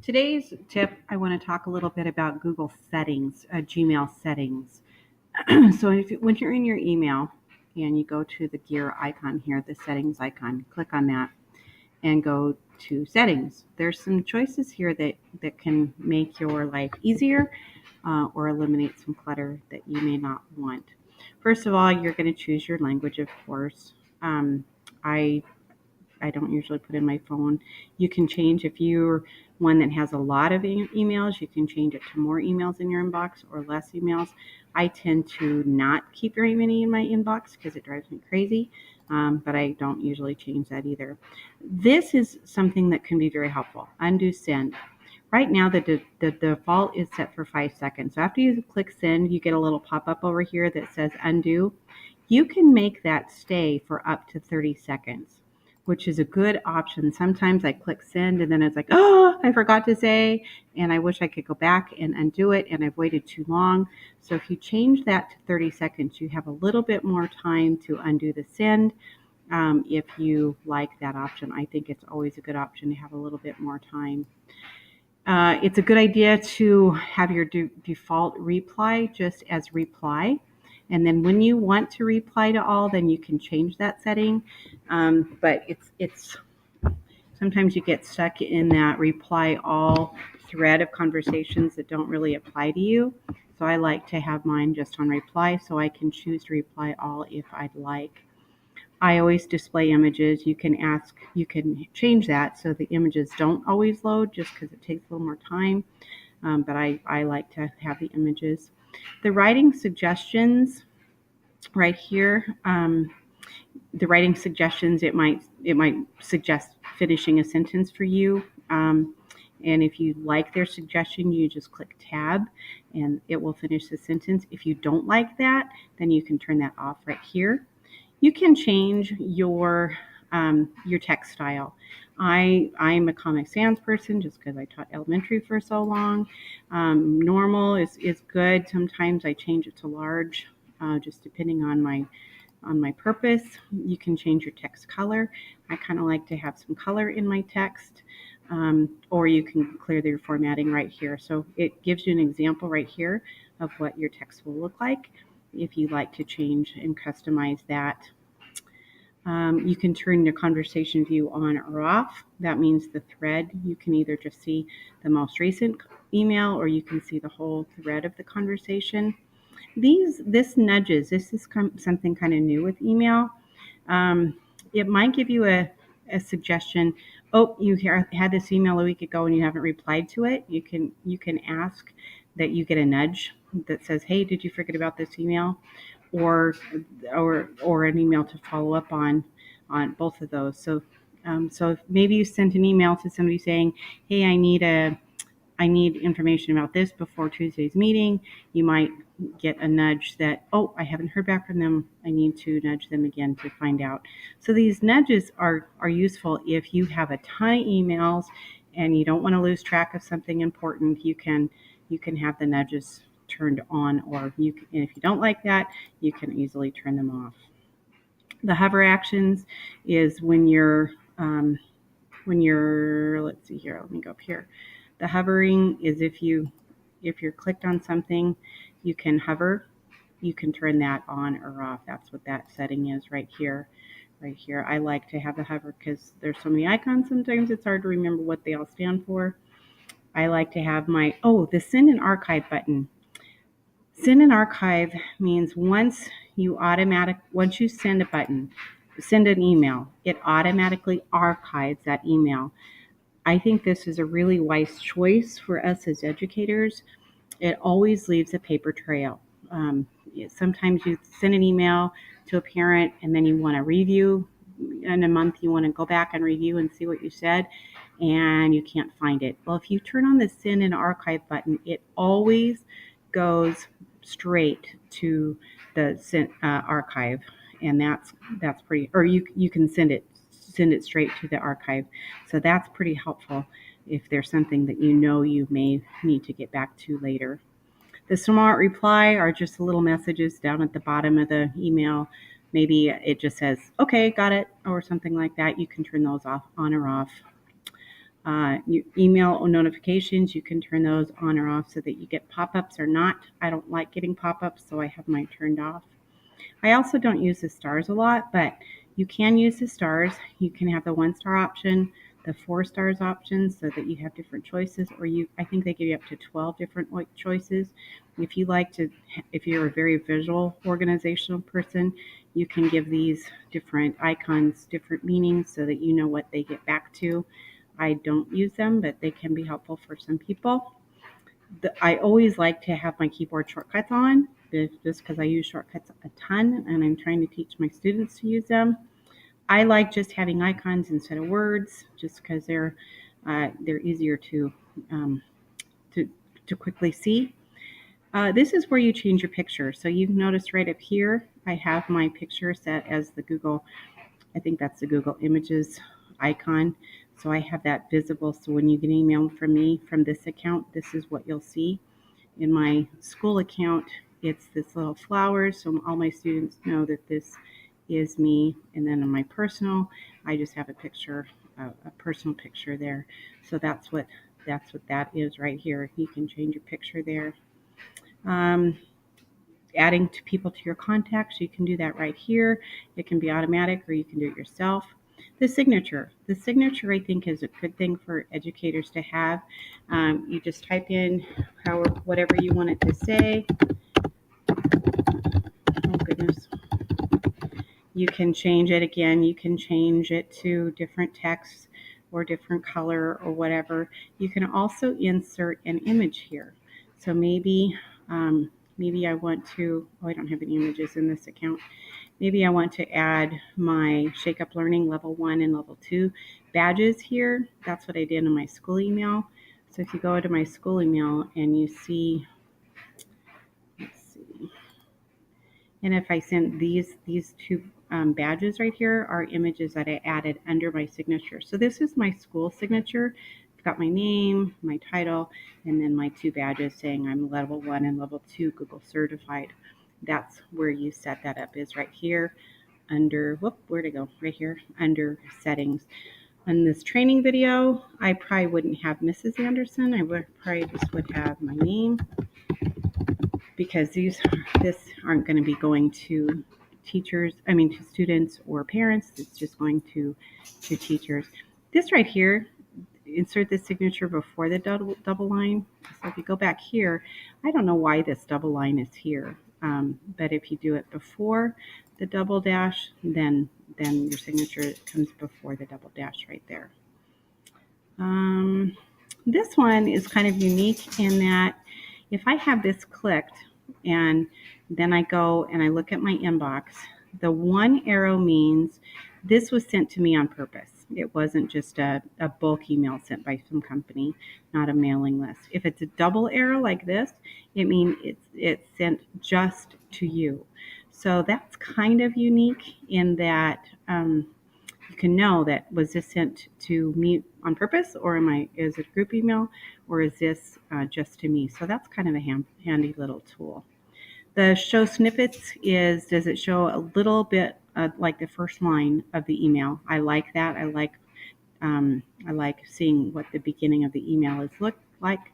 Today's tip, I want to talk a little bit about Google settings, Gmail settings. So when you're in your email and you go to the gear icon here, the settings icon, click on that and go to settings. There's some choices here that can make your life easier or eliminate some clutter that you may not want. First of all, you're going to choose your language, of course. Um, I I don't usually put in my phone. You can change if you're one that has a lot of emails, you can change it to more emails in your inbox or less emails. I tend to not keep very many in my inbox because it drives me crazy, but I don't usually change that either. This is something that can be very helpful. Undo send. Right now, the default is set for 5 seconds. So after you click send, you get a little pop up over here that says undo. You can make that stay for up to 30 seconds, which is a good option. Sometimes I click send and then it's like, oh, I forgot to say, and I wish I could go back and undo it, and I've waited too long. So if you change that to 30 seconds, you have a little bit more time to undo the send. If you like that option, I think it's always a good option to have a little bit more time. It's a good idea to have your default reply just as reply. And then when you want to reply to all, then you can change that setting. But it's sometimes you get stuck in that reply all thread of conversations that don't really apply to you. So I like to have mine just on reply so I can choose to reply all if I'd like. I always display images. You can change that so the images don't always load just because it takes a little more time. But I like to have the images. The writing suggestions right here, the writing suggestions, it might suggest finishing a sentence for you. And if you like their suggestion, you just click tab and it will finish the sentence. If you don't like that, then you can turn that off right here. You can change your text style. I'm a Comic Sans person just because I taught elementary for so long. Normal is good. Sometimes I change it to large, just depending on my purpose. You can change your text color. I kind of like to have some color in my text. Or you can clear your formatting right here. So it gives you an example right here of what your text will look like if you like to change and customize that. You can turn your conversation view on or off. That means the thread, you can either just see the most recent email or you can see the whole thread of the conversation. This nudges. This is something kind of new with email. Um, it might give you a suggestion. Oh, you had this email a week ago and you haven't replied to it. You can ask that you get a nudge that says, "Hey, did you forget about this email?" Or or an email to follow up on both of those. So if maybe you sent an email to somebody saying, "Hey, I need information about this before Tuesday's meeting." You might get a nudge that, oh, I haven't heard back from them. I need to nudge them again to find out. So these nudges are useful if you have a ton of emails and you don't want to lose track of something important. You can have the nudges turned on, or and if you don't like that, you can easily turn them off. The hover actions is when you're let's see here, let me go up here. The hovering is if you're clicked on something, you can hover. You can turn that on or off. That's what that setting is right here. Right here. I like to have the hover because there's so many icons. Sometimes it's hard to remember what they all stand for. I like to have the send and archive button. Send and archive means once you send an email, it automatically archives that email. I think this is a really wise choice for us as educators. It always leaves a paper trail. Sometimes you send an email to a parent and then you want to review. In a month, you want to go back and review and see what you said, and you can't find it. Well, if you turn on the send and archive button, it always goes straight to the archive, and that's pretty. Or you can send it straight to the archive. So that's pretty helpful if there's something that you may need to get back to later. The smart reply are just little messages down at the bottom of the email. Maybe it just says, okay, got it, or something like that. You can turn those off, on or off. Your email notifications, you can turn those on or off so that you get pop-ups or not. I don't like getting pop-ups, so I have mine turned off. I also don't use the stars a lot, but you can use the stars. You can have the 1-star option, the 4 stars option, so that you have different choices, or I think they give you up to 12 different choices. If you like to, if you're a very visual organizational person, you can give these different icons different meanings so that you know what they get back to. I don't use them, but they can be helpful for some people. I always like to have my keyboard shortcuts on, just because I use shortcuts a ton and I'm trying to teach my students to use them. I like just having icons instead of words, just because they're easier um, to to quickly see. This is where you change your picture. So you've noticed right up here, I have my picture set as the Google. I think that's the Google Images icon. So I have that visible. So when you get an email from me from this account, this is what you'll see. In my school account, it's this little flower, so all my students know that this is me. And then on my personal, I just have a picture, a personal picture there. So that's what that is right here. You can change your picture there. Um, Adding to people to your contacts, you can do that right here. It can be automatic or you can do it yourself. The signature I think is a good thing for educators to have. You just type in whatever you want it to say. Oh goodness. You can change it again. You can change it to different text or different color or whatever. You can also insert an image here. So maybe I want to, oh, I don't have any images in this account. Maybe I want to add my Shake Up Learning level 1 and level 2 badges here. That's what I did in my school email. So if you go to my school email and you see, let's see, and if I send these two badges right here are images that I added under my signature. So this is my school signature. I've got my name, my title, and then my 2 badges saying I'm level 1 and level 2 Google certified. That's where you set that up, is right here under, where'd it go? Right here under settings. On this training video, I probably wouldn't have Mrs. Anderson. I would probably just would have my name, because this aren't going to be going to to students or parents. It's just going to teachers. This right here, insert the signature before the double line. So if you go back here, I don't know why this double line is here, but if you do it before the double dash, then your signature comes before the double dash right there. This one is kind of unique in that if I have this clicked and then I go and I look at my inbox, the one arrow means this was sent to me on purpose. It wasn't just a bulk email sent by some company, not a mailing list. If it's a double arrow like this, it means it's sent just to you. So that's kind of unique in that you can know that, was this sent to me on purpose, or is it a group email, or is this just to me? So that's kind of a handy little tool. The show snippets does it show a little bit like the first line of the email? I like that. I like seeing what the beginning of the email is look like.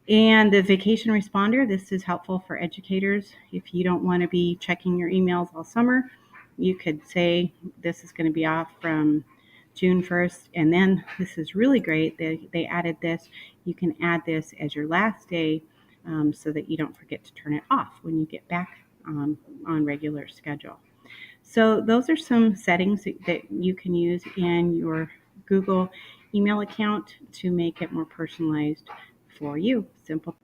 And the vacation responder, this is helpful for educators. If you don't want to be checking your emails all summer, you could say this is going to be off from June 1st. And then this is really great. They added this. You can add this as your last day so that you don't forget to turn it off when you get back on regular schedule. So those are some settings that you can use in your Google email account to make it more personalized for you. Simple.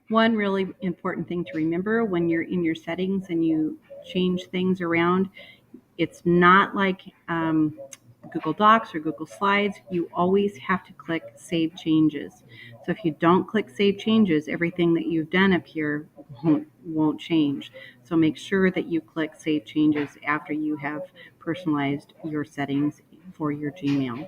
One really important thing to remember when you're in your settings and you change things around, it's not like Google Docs or Google Slides. You always have to click Save Changes. So if you don't click Save Changes, everything that you've done up here won't change. So make sure that you click Save Changes after you have personalized your settings for your Gmail.